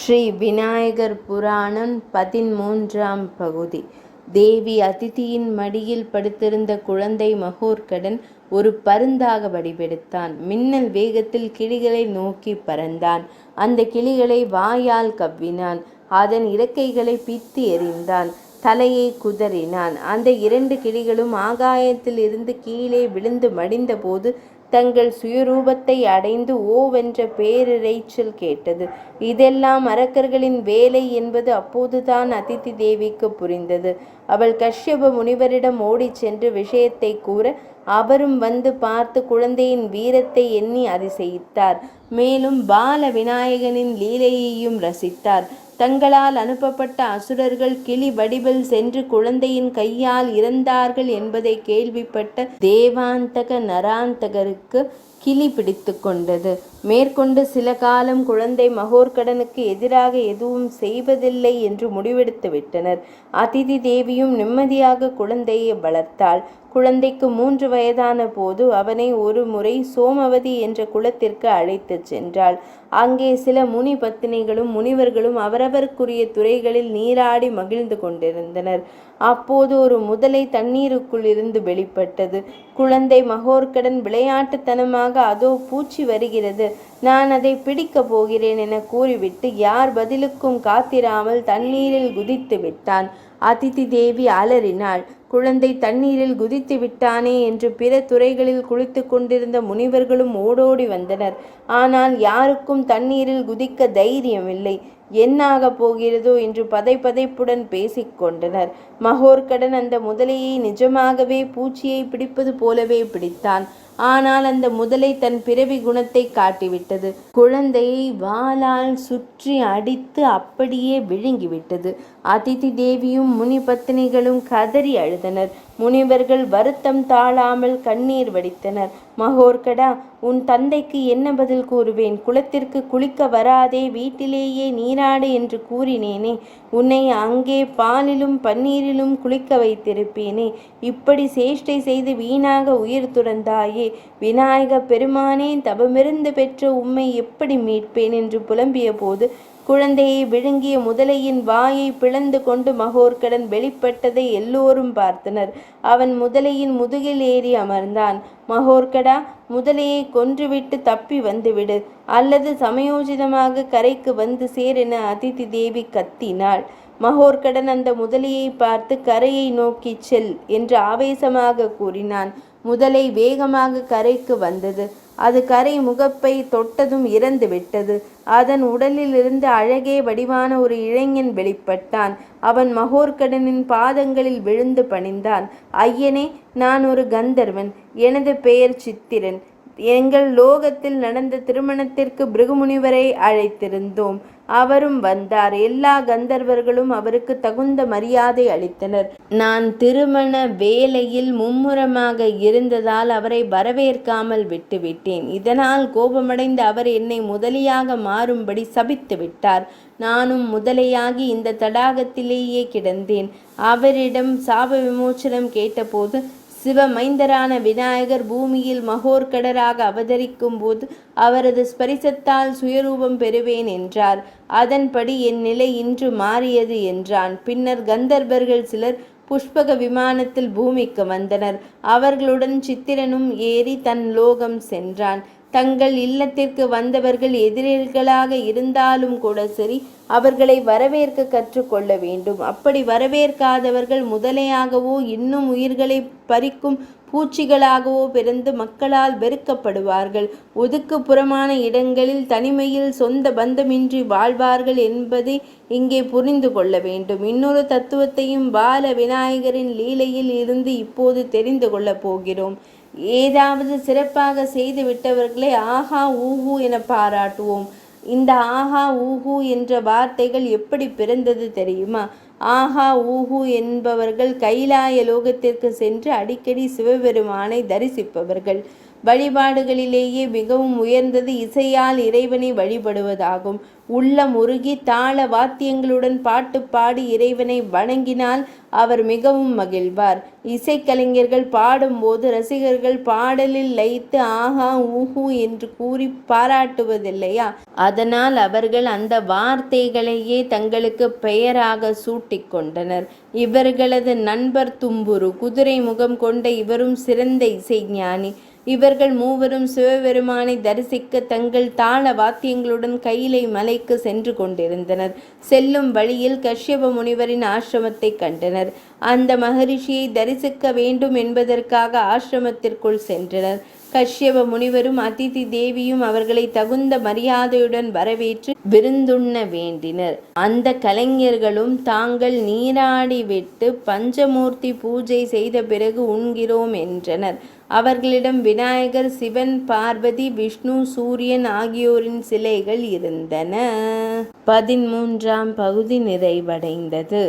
ஸ்ரீ விநாயகர் புராணம் 13ஆம் பகுதி. தேவி அதிதியின் மடியில் படுத்திருந்த குழந்தை மகோற்கடன் ஒரு பருந்தாக வடிவெடுத்தான். மின்னல் வேகத்தில் கிளிகளை நோக்கி பறந்தான். அந்த கிளிகளை வாயால் கவ்வினான். அதன் இறக்கைகளை பித்து எறிந்தான். தலையை குதறினான். அந்த 2 கிளிகளும் ஆகாயத்தில் இருந்து கீழே விழுந்து மடிந்த போது தங்கள் சுயரூபத்தை அடைந்து ஓவென்ற பேரிரைச்சல் கேட்டது. இதெல்லாம் அரக்கர்களின் வேலை என்பது அப்போதுதான் அதிதி தேவிக்கு புரிந்தது. அவள் கஷ்யப முனிவரிடம் ஓடிச் சென்று விஷயத்தை கூற, அவரும் வந்து பார்த்து குழந்தையின் வீரத்தை எண்ணி அதிசயித்தார். மேலும் பால விநாயகனின் லீலையையும் ரசித்தார். தங்களால் அனுப்பப்பட்ட அசுரர்கள் கிளி வடிவில் சென்று குழந்தையின் கையால் இறந்தார்கள் என்பதை கேள்விப்பட்ட தேவாந்தக நராந்தகருக்கு கிளி பிடித்து கொண்டது. மேற்கொண்டு சில காலம் குழந்தை மகோற்கடனுக்கு எதிராக எதுவும் செய்வதில்லை என்று முடிவெடுத்து விட்டனர். அதிதி தேவியும் நிம்மதியாக குழந்தையை வளர்த்தாள். குழந்தைக்கு 3 வயதான போது அவனை ஒரு முறை சோமவதி என்ற குலத்திற்கு அழைத்துச் சென்றாள். அங்கே சில முனி பத்தினிகளும் முனிவர்களும் அவரவருக்குரிய துறைகளில் நீராடி மகிழ்ந்து கொண்டிருந்தனர். அப்போது ஒரு முதலை தண்ணீருக்குள் இருந்து வெளிப்பட்டது. குழந்தை மகோற்கடன் விளையாட்டுத்தனமாக, அதோ பூச்சி வருகிறது, நான் அதை பிடிக்கப் போகிறேன் என கூறிவிட்டு யார் பதிலுக்கும் காத்திராமல் தண்ணீரில் குதித்து விட்டான். அதிதி தேவி அலறினாள். குழந்தை தண்ணீரில் குதித்து விட்டானே என்று பிற துறைகளில் குளித்து கொண்டிருந்த முனிவர்களும் ஓடோடி வந்தனர். ஆனால் யாருக்கும் தண்ணீரில் குதிக்க தைரியமில்லை. என்னாக போகிறதோ என்று பதைப்புடன் பேசிக்கொண்டனர். மகோற்கடன் அந்த முதலையை நிஜமாகவே பூச்சியை பிடிப்பது போலவே பிடித்தான். ஆனால் அந்த முதலை தன் பிறவி குணத்தை காட்டிவிட்டது. குழந்தையை வாளால் சுற்றி அடித்து அப்படியே விழுங்கிவிட்டது. அதிதி தேவியும் முனி பத்தினிகளும் கதறி அழுதனர். முனிவர்கள் வருத்தம் தாழாமல் கண்ணீர் வடித்தனர். மகோற்கடா, உன் தந்தைக்கு என்ன பதில் கூறுவேன்? குளத்திற்கு குளிக்க வராதே, வீட்டிலேயே நீராடு என்று கூறினேனே. உன்னை அங்கே பாலிலும் பன்னீரிலும் குளிக்க வைத்திருப்பேனே. இப்படி சேஷ்டை செய்து வீணாக உயிர் துறந்தாயே. விநாயக பெருமானே, தவமிருந்து பெற்ற உம்மை எப்படி மீட்பேன் என்று புலம்பிய போது குழந்தையை விழுங்கிய முதலையின் வாயை பிளந்து கொண்டு மகோற்கடன் வெளிப்பட்டதை எல்லோரும் பார்த்தனர். அவன் முதலையின் முதுகில் ஏறி அமர்ந்தான். மகோற்கடா, முதலையை கொன்றுவிட்டு தப்பி வந்துவிடு, அல்லது சமயோஜிதமாக கரைக்கு வந்து சேர் என அதிதி தேவி கத்தினாள். மகோற்கடன் அந்த முதலையை பார்த்து கரையை நோக்கி செல் என்று ஆவேசமாக கூறினான். முதலை வேகமாக கரைக்கு வந்தது. அது கரை முகப்பை தொட்டதும் இறந்து விட்டது. அதன் உடலில் இருந்து அழகே வடிவான ஒரு இளைஞன் வெளிப்பட்டான். அவன் மகோற்கடனின் பாதங்களில் விழுந்து பணிந்தான். ஐயனே, நான் ஒரு கந்தர்வன். எனது பெயர் சித்திரன். எங்கள் லோகத்தில் நடந்த திருமணத்திற்கு பிருகுமுனிவரை அழைத்திருந்தோம். அவரும் வந்தார். எல்லா கந்தர்வர்களும் அவருக்கு தகுந்த மரியாதை அளித்தனர். நான் திருமண வேலையில் மும்முரமாக இருந்ததால் அவரை வரவேற்காமல் விட்டுவிட்டேன். இதனால் கோபமடைந்த அவர் என்னை முதலையாக மாறும்படி சபித்து விட்டார். நானும் முதலையாகி இந்த தடாகத்திலேயே கிடந்தேன். அவரிடம் சாப விமோச்சனம் கேட்டபோது சிவமைந்தரான விநாயகர் பூமியில் மகோற்கடராக அவதரிக்கும் போது அவரது ஸ்பரிசத்தால் சுயரூபம் பெறுவேன் என்றார். அதன்படி என் நிலை இன்று மாறியது என்றான். பின்னர் கந்தர்வர்கள் சிலர் புஷ்பக விமானத்தில் பூமிக்கு வந்தனர். அவர்களுடன் சித்திரனும் ஏறி தன் லோகம் சென்றான். தங்கள் இல்லத்திற்கு வந்தவர்கள் எதிரிகளாக இருந்தாலும் கூட சரி, அவர்களை வரவேற்க கற்றுக்கொள்ள வேண்டும். அப்படி வரவேற்காதவர்கள் முதலையாகவோ இன்னும் உயிர்களை பறிக்கும் பூச்சிகளாகவோ பிறந்து மக்களால் வெறுக்கப்படுவார்கள். ஒதுக்குப்புறமான இடங்களில் தனிமையில் சொந்த பந்தமின்றி வாழ்வார்கள் என்பதை இங்கே புரிந்து கொள்ள வேண்டும். இன்னொரு தத்துவத்தையும் பால விநாயகரின் லீலையில் இருந்து இப்போது தெரிந்து கொள்ளப் போகிறோம். ஏதாவது சிறப்பாக செய்து விட்டவர்களை ஆஹா ஊஹூ என பாராட்டுவோம். இந்த ஆஹா ஊஹூ என்ற வார்த்தைகள் எப்படி பிறந்தது தெரியுமா? ஆஹா ஊஹூ என்பவர்கள் கைலாய லோகத்திற்கு சென்று அடிக்கடி சிவபெருமானை தரிசிப்பவர்கள். வழிபாடுகளிலேயே மிகவும் உயர்ந்தது இசையால் இறைவனை வழிபடுவதாகும். உள்ளம் உருகி தாள வாத்தியங்களுடன் பாட்டு பாடி இறைவனை வணங்கினால் அவர் மிகவும் மகிழ்வார். இசைக்கலைஞர்கள் பாடும்போது ரசிகர்கள் பாடலில் லயித்து ஆஹா ஊஹூ என்று கூறி பாராட்டுவதில்லையா? அதனால் அவர்கள் அந்த வார்த்தைகளையே தங்களுக்கு பெயராக சூட்டிக் கொண்டனர். இவர்களது நண்பர் தும்புரு. குதிரை முகம் கொண்ட இவரும் சிறந்த இசைஞானி. இவர்கள் மூவரும் சிவபெருமானை தரிசிக்க தங்கள் தாள வாத்தியங்களுடன் கைலை மலைக்கு சென்று கொண்டிருந்தனர். செல்லும் வழியில் கஷ்யப முனிவரின் ஆசிரமத்தை கண்டனர். அந்த மகரிஷியை தரிசிக்க வேண்டும் என்பதற்காக ஆசிரமத்திற்குள் சென்றனர். கஷ்யப முனிவரும் அதிதி தேவியும் அவர்களை தகுந்த மரியாதையுடன் வரவேற்று விருந்துண்ண வேண்டினர். அந்த கலைஞர்களும் தாங்கள் நீராடிவிட்டு பஞ்சமூர்த்தி பூஜை செய்த பிறகு உண்கிறோம் என்றனர். அவர்களிடம் விநாயகர், சிவன், பார்வதி, விஷ்ணு, சூரியன் ஆகியோரின் சிலைகள் இருந்தன. 13ஆம் பகுதி நிறைவடைந்தது.